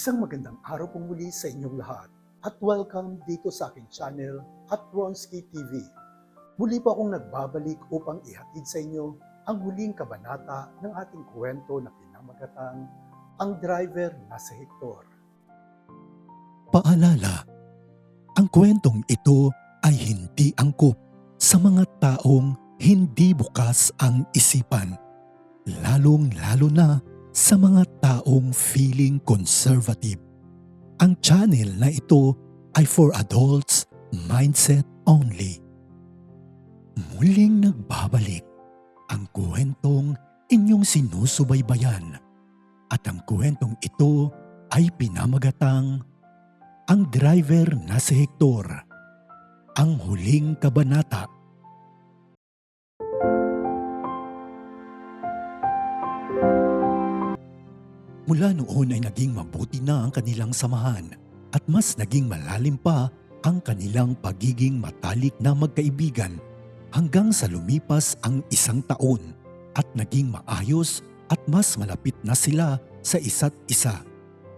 Isang magandang araw pong muli sa inyong lahat at welcome dito sa aking channel at Ronski TV. Muli po akong nagbabalik upang ihatid sa inyo ang huling kabanata ng ating kwento na pinamagatang Ang Driver na si Hector. Paalala, ang kwentong ito ay hindi angkop sa mga taong hindi bukas ang isipan, lalong-lalo na sa mga taong feeling conservative. Ang channel na ito ay for adults mindset only. Muling nagbabalik ang kwentong inyong sinusubaybayan at ang kwentong ito ay pinamagatang Ang Driver na si Hector, ang huling kabanata. Mula noon ay naging mabuti na ang kanilang samahan at mas naging malalim pa ang kanilang pagiging matalik na magkaibigan hanggang sa lumipas ang 1 taon at naging maayos at mas malapit na sila sa isa't isa.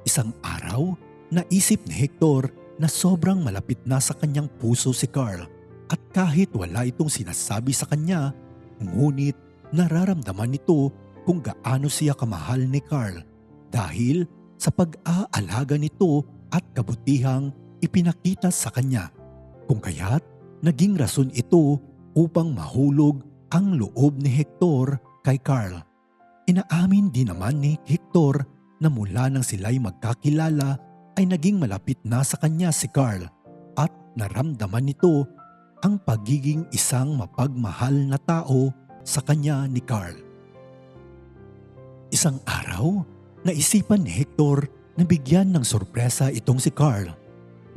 Isang araw, naisip ni Hector na sobrang malapit na sa kanyang puso si Carl at kahit wala itong sinasabi sa kanya, ngunit nararamdaman nito kung gaano siya kamahal ni Carl dahil sa pag-aalaga nito at kabutihang ipinakita sa kanya. Kung kaya't naging rason ito upang mahulog ang loob ni Hector kay Carl. Inaamin din naman ni Hector na mula nang sila'y magkakilala ay naging malapit na sa kanya si Carl at naramdaman nito ang pagiging isang mapagmahal na tao sa kanya ni Carl. Isang araw, naisipan ni Hector na bigyan ng sorpresa itong si Carl.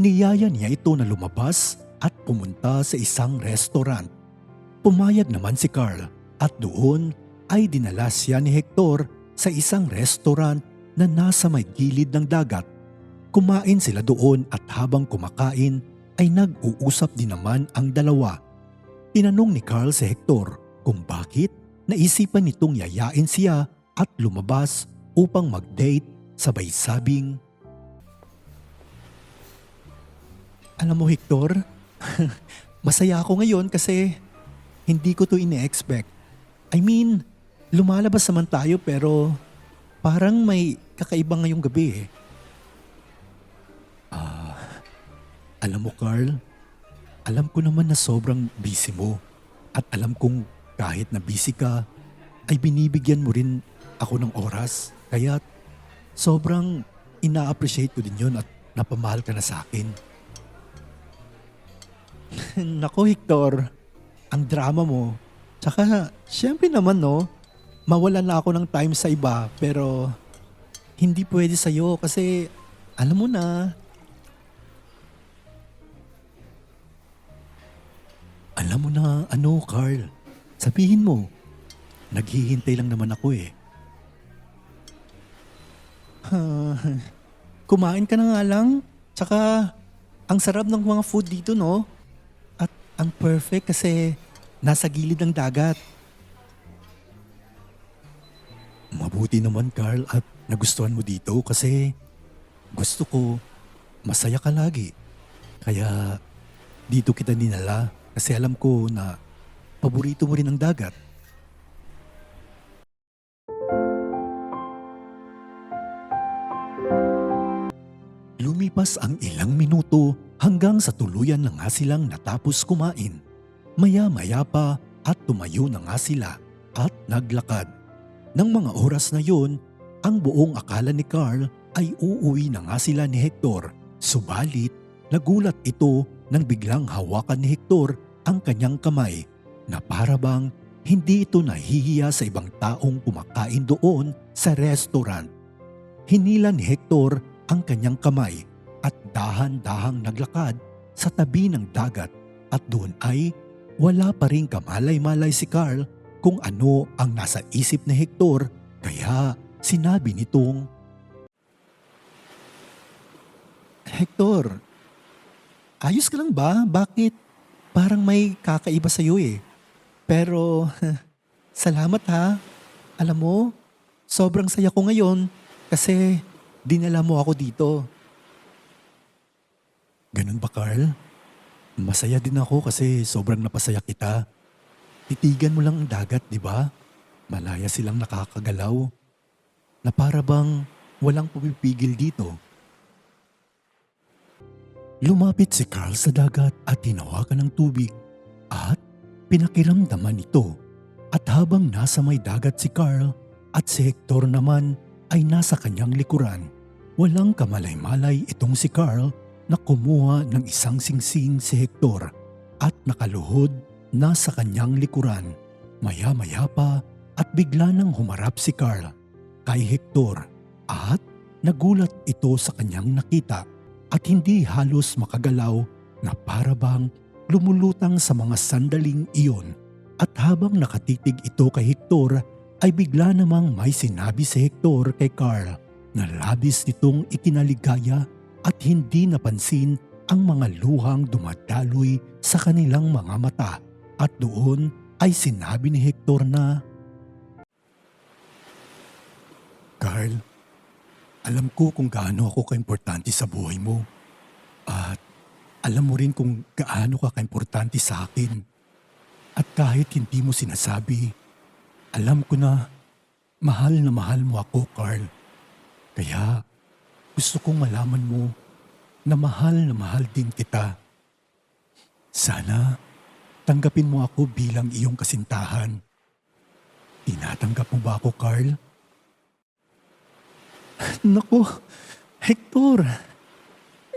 Niyaya niya ito na lumabas at pumunta sa isang restaurant. Pumayag naman si Carl at doon ay dinala siya ni Hector sa isang restaurant na nasa may gilid ng dagat. Kumain sila doon at habang kumakain ay nag-uusap din naman ang dalawa. Tinanong ni Carl si Hector kung bakit naisipan nitong yayain siya at lumabas upang mag-date, sabay sabing, "Alam mo Hector, masaya ako ngayon kasi hindi ko to ine-expect. I mean, lumalabas naman tayo pero parang may kakaiba ngayong gabi eh." Alam mo Carl, alam ko naman na sobrang busy mo at alam kong kahit na busy ka ay binibigyan mo rin ako ng oras. Kaya sobrang ina-appreciate ko din yun at napamahal ka na sa akin. Nako Hector, ang drama mo. Tsaka syempre naman no, mawalan na ako ng time sa iba pero hindi pwede sa'yo kasi alam mo na. Alam mo na ano Carl, sabihin mo, naghihintay lang naman ako eh. Kumain ka na nga lang. Tsaka, ang sarap ng mga food dito, no? At ang perfect kasi nasa gilid ng dagat. Mabuti naman, Carl, at nagustuhan mo dito kasi gusto ko masaya ka lagi. Kaya dito kita dinala kasi alam ko na paborito mo rin ang dagat. Lumipas ang ilang minuto hanggang sa tuluyan na nga silang natapos kumain. Maya-maya pa at tumayo na nga sila at naglakad. Nang mga oras na yun, ang buong akala ni Carl ay uuwi na nga sila ni Hector. Subalit, nagulat ito nang biglang hawakan ni Hector ang kanyang kamay na para bang hindi ito nahihiya sa ibang taong kumakain doon sa restaurant. Hinila ni Hector ang kanyang kamay at dahan-dahang naglakad sa tabi ng dagat at doon ay wala pa ring kamalay-malay si Carl kung ano ang nasa isip ni Hector kaya sinabi nitong, "Hector, ayos ka lang ba? Bakit? Parang may kakaiba sa'yo eh. Pero salamat ha. Alam mo, sobrang saya ko ngayon kasi dinala mo ako dito. Ganun ba, Carl? Masaya din ako kasi sobrang napasaya kita. Titigan mo lang ang dagat, di ba? Malaya silang nakakagalaw. Na para bang walang pumipigil dito. Lumapit si Carl sa dagat at hinawakan ng tubig at pinakiramdaman ito. At habang nasa may dagat si Carl at si Hector naman ay nasa kanyang likuran, walang kamalay-malay itong si Carl na kumuha ng isang singsing si Hector at nakaluhod na sa kanyang likuran. Maya-maya pa at bigla nang humarap si Carl kay Hector at nagulat ito sa kanyang nakita at hindi halos makagalaw na para bang lumulutang sa mga sandaling iyon. At habang nakatitig ito kay Hector ay bigla namang may sinabi si Hector kay Carl na labis nitong ikinaligaya at hindi napansin ang mga luhang dumadaloy sa kanilang mga mata. At doon ay sinabi ni Hector na, Carl, alam ko kung gaano ako kaimportante sa buhay mo. At alam mo rin kung gaano ka kaimportante sa akin. At kahit hindi mo sinasabi, alam ko na mahal mo ako, Carl. Kaya gusto kong malaman mo na mahal din kita. Sana tanggapin mo ako bilang iyong kasintahan. Tinatanggap mo ba ako, Carl? Naku, Hector.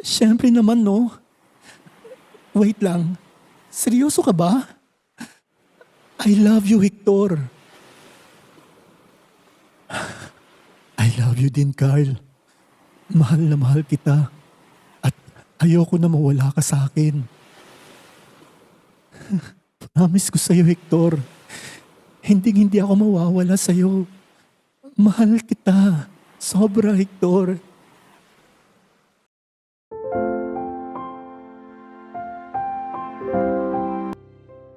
Siyempre naman, no. Wait lang. Seryoso ka ba? I love you, Hector. I love you din, Carl. Mahal na mahal kita. At ayoko na mawala ka sa akin. Promise ko sa'yo, Hector. Hindi ako mawawala sa'yo. Mahal kita. Sobra, Hector.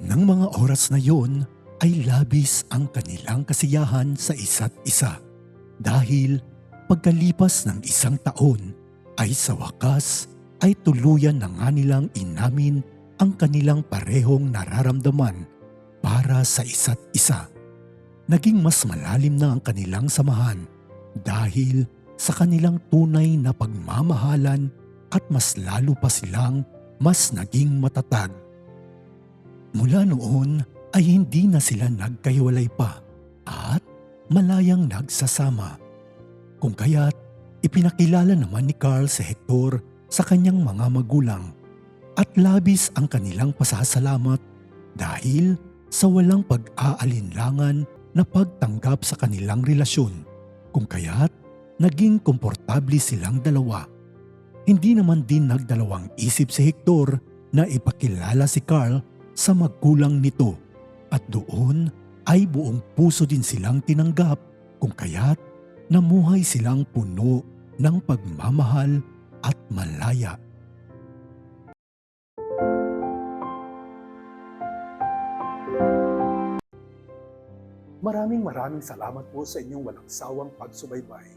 Nang mga oras na yon ay labis ang kanilang kasiyahan sa isa't isa. Dahil pagkalipas ng isang taon ay sa wakas ay tuluyan na nga nilang inamin ang kanilang parehong nararamdaman para sa isa't isa. Naging mas malalim na ang kanilang samahan dahil sa kanilang tunay na pagmamahalan at mas lalo pa silang mas naging matatag. Mula noon ay hindi na sila nagkahiwalay pa at malayang nagsasama. Kung kaya't ipinakilala naman ni Carl si Hector sa kanyang mga magulang at labis ang kanilang pasasalamat dahil sa walang pag-aalinlangan na pagtanggap sa kanilang relasyon. Kung kaya't naging komportable silang dalawa. Hindi naman din nagdalawang isip si Hector na ipakilala si Carl sa magulang nito at doon ay buong puso din silang tinanggap kung kaya't namuhay silang puno ng pagmamahal at malaya. Maraming salamat po sa inyong walang sawang pagsubaybay.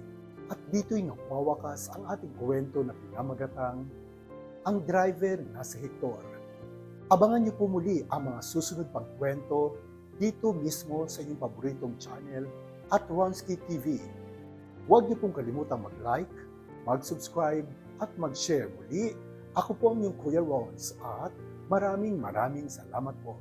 At dito'y nagwawakas ang ating kwento na pinamagatang Ang Driver na si Hector. Abangan niyo po muli ang mga susunod pang kwento dito mismo sa inyong paboritong channel at Ronsky TV. Huwag niyo pong kalimutang mag-like, mag-subscribe at mag-share muli. Ako po ang inyong Kuya Rons at maraming salamat po.